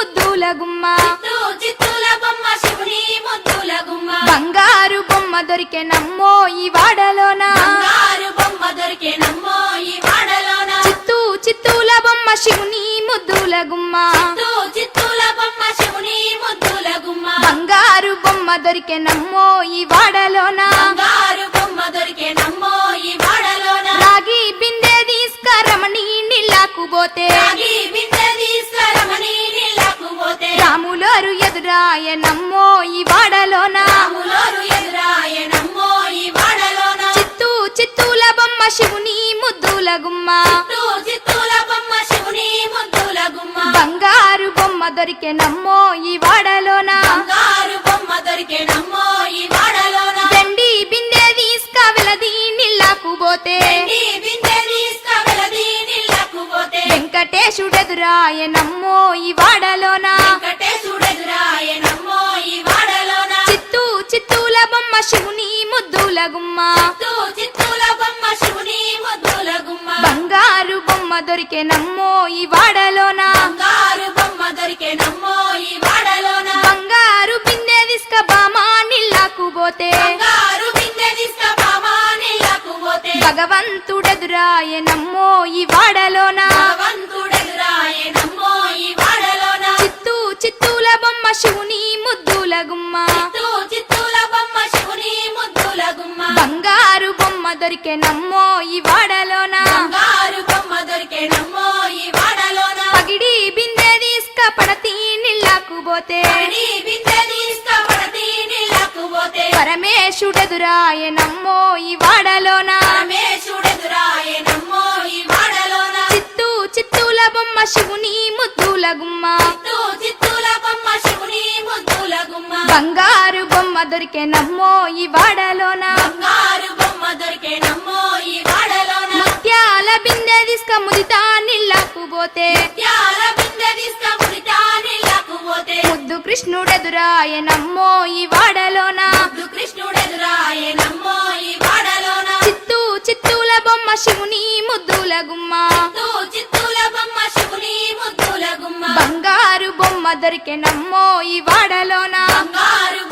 ముద్దుల గుమ్మ చిత్తూ చిత్తూల బొమ్మ శివుని ముద్దుల గుమ్మ బంగారు బొమ్మ దొరికెనమ్మో ఈ వాడలోన బంగారు బొమ్మ దొరికేనమ్మో ఈ వాడలోన చిత్తూ చిత్తూల బొమ్మ శివుని ముద్దుల గుమ్మ చిత్తూ చిత్తూల బొమ్మ శివుని ముద్దుల గుమ్మ బంగారు బొమ్మ దొరికెనమ్మో ఈ వాడలోన బంగారు బొమ్మ దొరికేనమ్మో ఈ వాడలోన రాగి బిందె తీసుకరమణి నీళ్ళకు పోతే రాగి బిందె తీసుకురమని నీళ్ళకు పోతే రాములోరు ఎదురాయనమ్మో ఈ వాడలోన రాములోరు ఎదురాయనమ్మో ఈ వాడలోన చిత్తూ చిత్తూల బొమ్మ శివుని ముద్దుల గుమ్మ చిత్తూ చిత్తూల బొమ్మ శివుని ముద్దుల గుమ్మ బంగారు బొమ్మ దొరికెనమ్మో ఈ వాడలోన బంగారు బొమ్మ దొరికేనమ్మో ఈ వాడలోన దండి బిందె తీసుక వెలది నీళ్ళకు పోతే నీ బిందె తీసుకువెళది నీళ్ళకు పోతే వెంకటేశుడెదురాయనమ్మో ఈ వాడలోన వెంకటేశుడెదురాయనమ్మో ఈ వాడలోన చిత్తూ చిత్తూల బొమ్మ శివుని ముద్దుల గుమ్మ చిత్తూ చిత్తూల బొమ్మ శివుని ముద్దుల గుమ్మ బంగారు బొమ్మ దొరికెనమ్మో ఈ వాడలోన బంగారు బొమ్మ దొరికేనమ్మో ఈ వాడలోన బంగారు బిందె తీసుక బామా నీళ్ళకు పోతే బంగారు బిందె తీసుకుపామా నీళ్ళకు పోతే భగవంతుడెదురాయనమ్మో ఈ వాడలోన భగవంతుడెదురాయనమ్మో ఈ వాడలోన చిత్తూ చిత్తూల బొమ్మ శివుని ముద్దుల గుమ్మ చిత్తూ చిత్తూల బొమ్మ శివుని ముద్దుల గుమ్మ బంగారు బొమ్మ దొరికెనమ్మో ఈ వాడలోన బంగారు బొమ్మ దొరికేనమ్మో ఈ వాడలోన పగిడి బిందె తీసుక పడతి నీళ్ళకు పోతే పడి బిందె తీసుకుపడతి నీళ్ళకు పోతే పరమేశుడెదురాయనమ్మో ఈ వాడలోన పరమేశుడెదురాయనమ్మో ఈ వాడలోన చిత్తూ చిత్తూల బొమ్మ శివుని ముద్దుల గుమ్మ చిత్తూ చిత్తూల బొమ్మ శివుని ముద్దుల గుమ్మ బంగారు బొమ్మ దొరికెనమ్మో ఈ వాడలోన బంగారు బొమ్మ దొరికేనమ్మో ఈ వాడలోన ముత్యాల బిందె తీసుక ముదితా నీళ్ళకు పోతే త్యాల బిందె తీసుకుముడితా నీళ్ళకు పోతే ముద్దు కృష్ణుడెదురాయనమ్మో ఈ వాడలోన ముద్దు కృష్ణుడెదురాయనమ్మో ఈ వాడలోన చిత్తూ చిత్తూల బొమ్మ శివుని ముద్దుల గుమ్మ చిత్తూ చిత్తూల బొమ్మ శివుని ముద్దుల గుమ్మ బంగారు బొమ్మ దొరికెనమ్మో ఈ వాడలోన బంగారు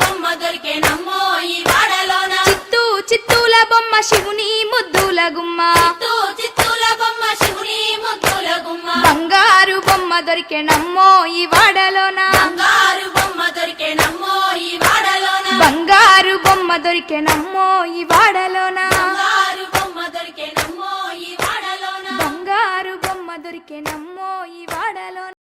బొమ్మ దొరికేనమ్మో ఈ వాడలోన చిత్తూ చిత్తూల బొమ్మ శివుని ముద్దుల గుమ్మ చిత్తూ చిత్తూల బొమ్మ శివుని ముద్దుల గుమ్మ బంగారు బొమ్మ దొరికెనమ్మో ఈ వాడలోన బంగారు బొమ్మ దొరికేనమ్మో ఈ వాడలోన బంగారు బొమ్మ దొరికెనమ్మో ఈ వాడలోన బంగారు బొమ్మ దొరికేనమ్మో ఈ వాడలోన బంగారు బొమ్మ దొరికెనమ్మో ఈ వాడలోన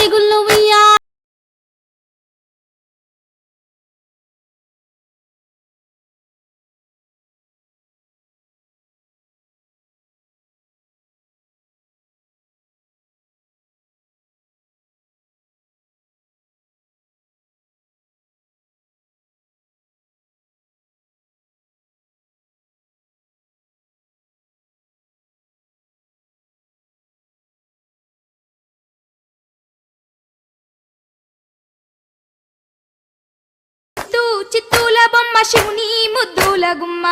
పేగుళ్ళు ఉయ్యా చిత్తూ చిత్తూల బొమ్మ శివుని ముద్దుల గుమ్మ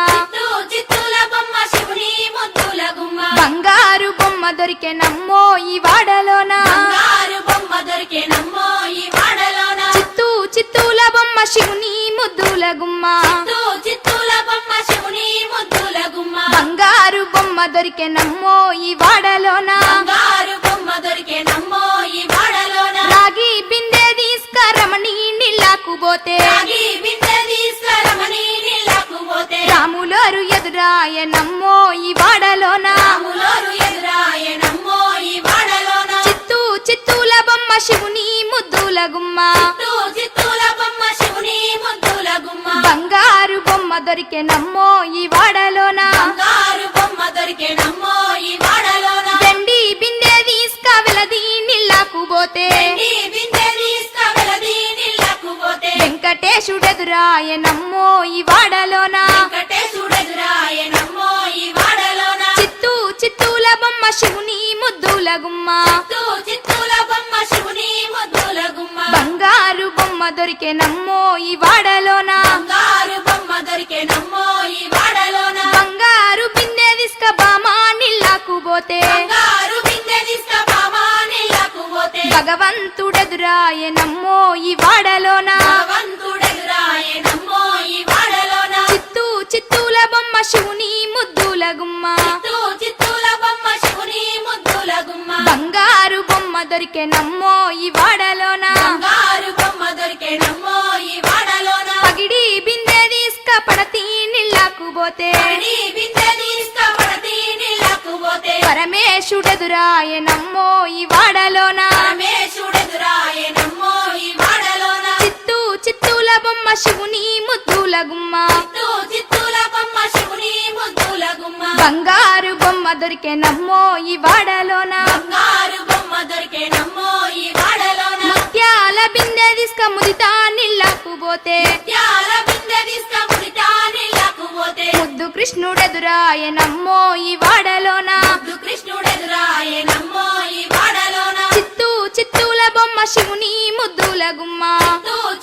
చిత్తూల బొమ్మ శివుని ముద్దుల గుమ్మ బంగారు బొమ్మ దొరికెనమ్మో ఈ వాడలోన బంగారు బొమ్మ దొరికేనమ్మో ఈ వాడలోన చిత్తూ చిత్తూల బొమ్మ శివుని ముద్దుల గుమ్మ చిత్తూల బొమ్మ శివుని ముద్దుల గుమ్మ బంగారు బొమ్మ దొరికెనమ్మో ఈ వాడలోన బంగారు బొమ్మ దొరికేనమ్మో ఈ వాడలోన రాగి బిందె తీసుకరమణి నీళ్ళకు పోతే రాగి బిందె తీసుకురమని నీళ్ళకు పోతే రాములోరు ఎదురాయనమ్మో ఈ వాడలోన రాములోరు ఎదురాయనమ్మో ఈ వాడలోన చిత్తూ చిత్తూల బొమ్మ శివుని ముద్దుల గుమ్మ చిత్తూల బొమ్మ శివుని ముద్దుల గుమ్మ బంగారు బొమ్మ దొరికెనమ్మో ఈ వాడలోన బంగారు బొమ్మ దొరికేనమ్మో ఈ వాడలోన వెండి బిందె తీసుక వెలది నీళ్ళకు పోతే ఈ బిందె తీసుకువెళది నీళ్ళకు పోతే వెంకటేశుడెదురాయనమ్మో ఈ వాడలోన వెంకటేశుడెదురాయనమ్మో ఈ వాడలోన చిత్తూ చిత్తూల బొమ్మ శివుని ముద్దుల గుమ్మ చిత్తూల బొమ్మ శివుని ముద్దుల గుమ్మ బంగారు బొమ్మ దొరికెనమ్మో ఈ వాడలోన బంగారు బొమ్మ దొరికేనమ్మో ఈ వాడలోన బంగారు బిందె తీసుక బామా నీళ్ళకు పోతే బంగారు బిందె తీసుకుపామా నీళ్ళకు పోతే భగవంతుడెదురాయనమ్మో ఈ వాడలోన భగవంతుడెదురాయనమ్మో ఈ వాడలోన చిత్తూ చిత్తూల బొమ్మ శివుని ముద్దుల గుమ్మ చిత్తూల బొమ్మ శివుని ముద్దుల గుమ్మ బంగారు బొమ్మ దొరికెనమ్మో ఈ వాడలోన బంగారు బొమ్మ దొరికేనమ్మో ఈ వాడలోన పగిడి బిందె తీసుక పడతి నీళ్ళకు పోతే పడి బిందె తీసుకుపడతి నీళ్ళకు పోతే పరమేశుడెదురాయనమ్మో ఈ వాడలోన పరమేశుడెదురాయనమ్మో ఈ వాడలోన చిత్తూ చిత్తూల బొమ్మ శివుని ముద్దుల గుమ్మ చిత్తూల బొమ్మ శివుని ముద్దుల గుమ్మ బంగారు బొమ్మ దొరికెనమ్మో ఈ వాడలోన బంగారు బొమ్మ దొరికేనమ్మో ఈ వాడలోన ముత్యాల బిందె తీసుక ముదితా నీళ్ళకు పోతే త్యాల బిందె తీసుకుముడితా నీళ్ళకు పోతే ముద్దు కృష్ణుడెదురాయనమ్మో ఈ వాడలోన కృష్ణుడెదురాయనమ్మో ఈ వాడలోన చిత్తూ చిత్తూల బొమ్మ శివుని ముద్దుల గుమ్మ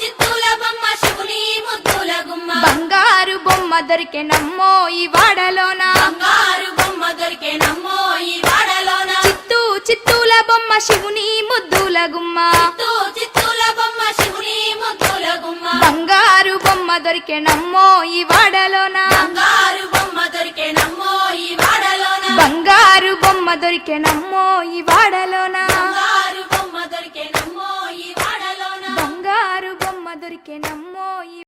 చిత్తూల బొమ్మ శివుని ముద్దుల గుమ్మ బంగారు బొమ్మ దొరికెనమ్మో ఈ వాడలోన బంగారు బొమ్మ దొరికేనమ్మో ఈ వాడలోన చిత్తూ చిత్తూల బొమ్మ శివుని ముద్దుల గుమ్మ చిత్తూల బొమ్మ శివుని ముద్దుల గుమ్మ బంగారు బొమ్మ దొరికెనమ్మో ఈ వాడలోన బంగారు బొమ్మ దొరికేనమ్మో ఈ వాడలోన బంగారు బొమ్మ దొరికెనమ్మో ఈ వాడలోన బంగారు బొమ్మ దొరికేనమ్మో ఈ వాడలోన బంగారు బొమ్మ దొరికెనమ్మో ఈ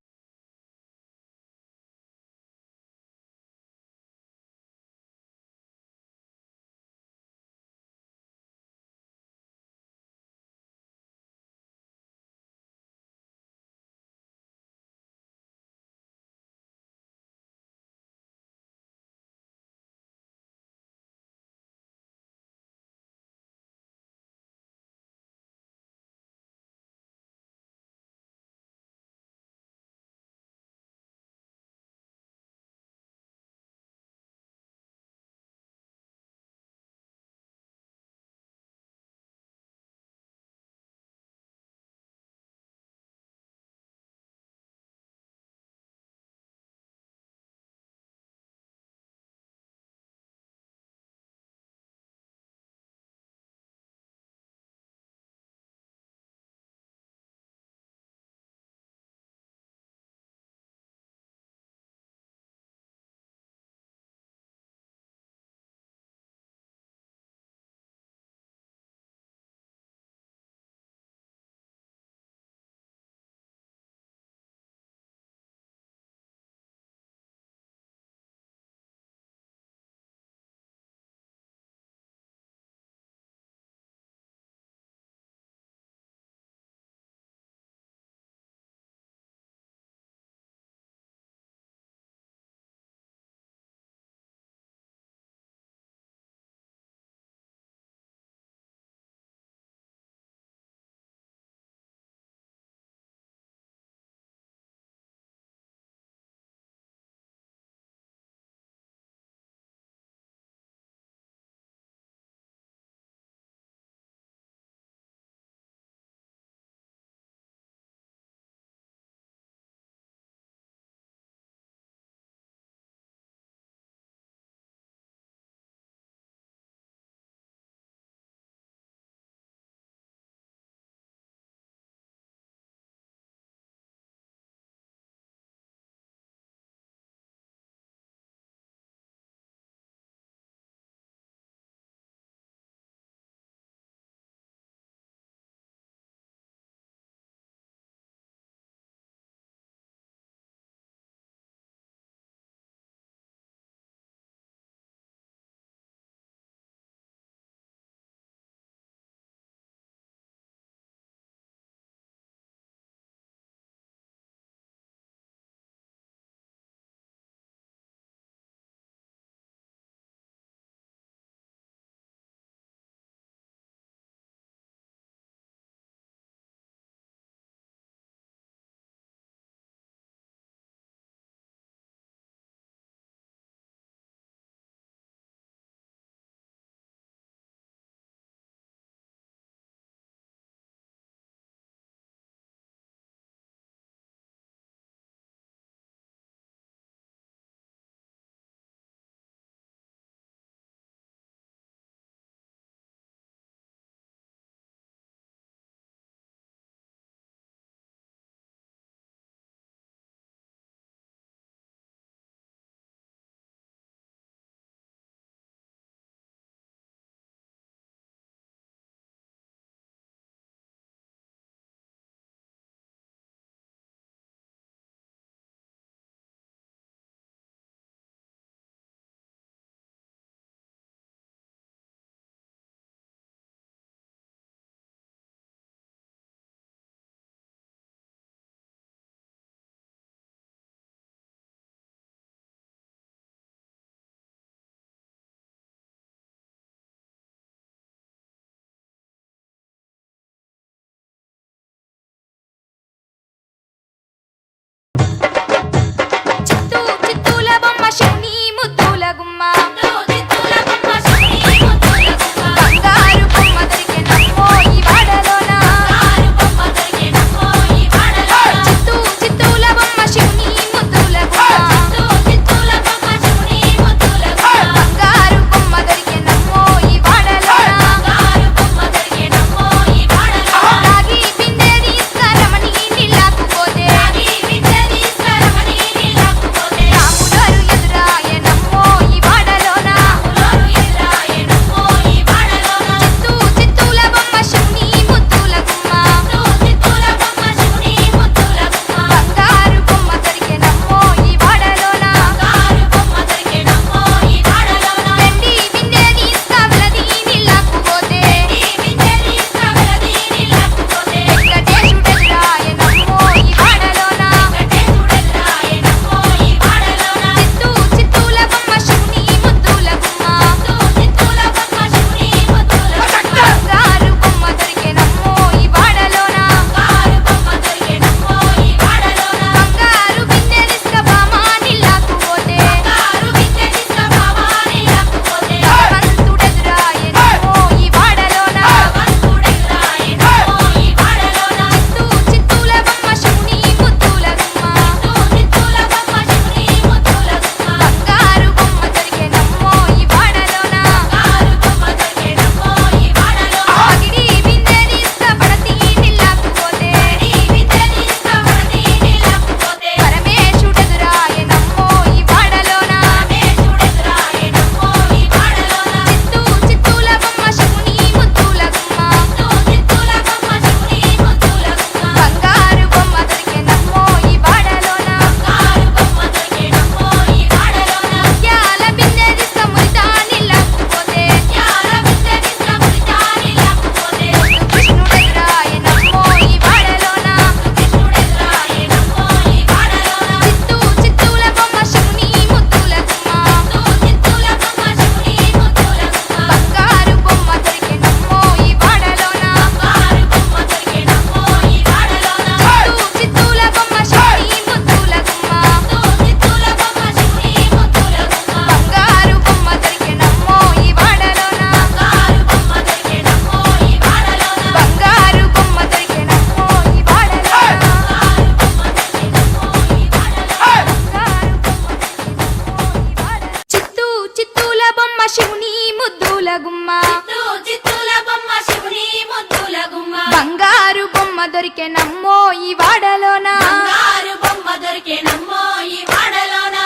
దొరికే నమ్మో ఈ వాడలోన బంగారు బొమ్మ దొరికేనమ్మో ఈ వాడలోన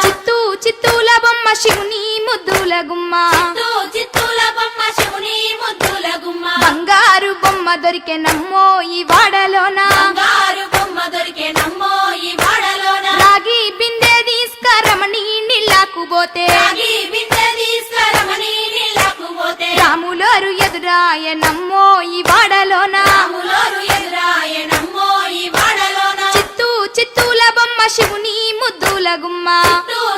చిత్తూల బొమ్మ శివుని ముద్దుల గుమ్మ చిత్తూల బొమ్మ శివుని ముద్దుల గుమ్మ బంగారు బొమ్మ దొరికే నమ్మో ఈ వాడలోన బంగారు బొమ్మ దొరికేనమ్మో ఈ వాడలోన రాగి బిందె తీసుకరమణి నీళ్ళకు పోతే రాగి బిందె తీసుకురమని నీళ్ళకు పోతే రాములోరు ఎదురాయ నమ్మో ఈ వాడలోన రాములోరు ఎదురాయనమ్మో ఈ వాడలోన చిత్తూల బొమ్మ శివుని ముద్దుల గుమ్మ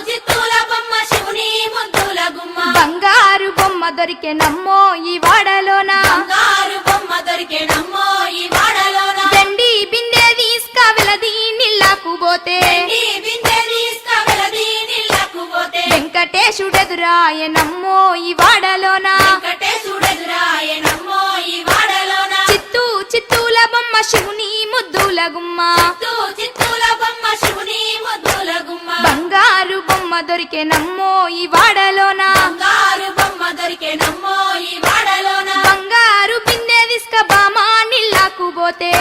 చిత్తూల బొమ్మ శివుని ముద్దుల గుమ్మ బంగారు బొమ్మ దొరికే నమ్మో ఈ వాడలోన బంగారు బొమ్మ దొరికేనమ్మో ఈ వాడలోన దండి బిందె తీసుక వెలది నీళ్ళకు పోతే ఈ బిందె తీసుకువెళది నీళ్ళకు పోతే వెంకటేశుడెదురాయ నమ్మో ఈ వాడలోన వెంకటేశుడెదురాయనమ్మో ఈ వాడలోన చిత్తూల బొమ్మ శివుని ముద్దుల గుమ్మ చిత్తూల బొమ్మ శివుని ముద్దుల గుమ్మ బంగారు బొమ్మ దొరికే నమ్మో ఈ వాడలోన బంగారు బొమ్మ దొరికేనమ్మో ఈ వాడలోన బంగారు బిందె తీసుక బామా నీళ్ళకు పోతే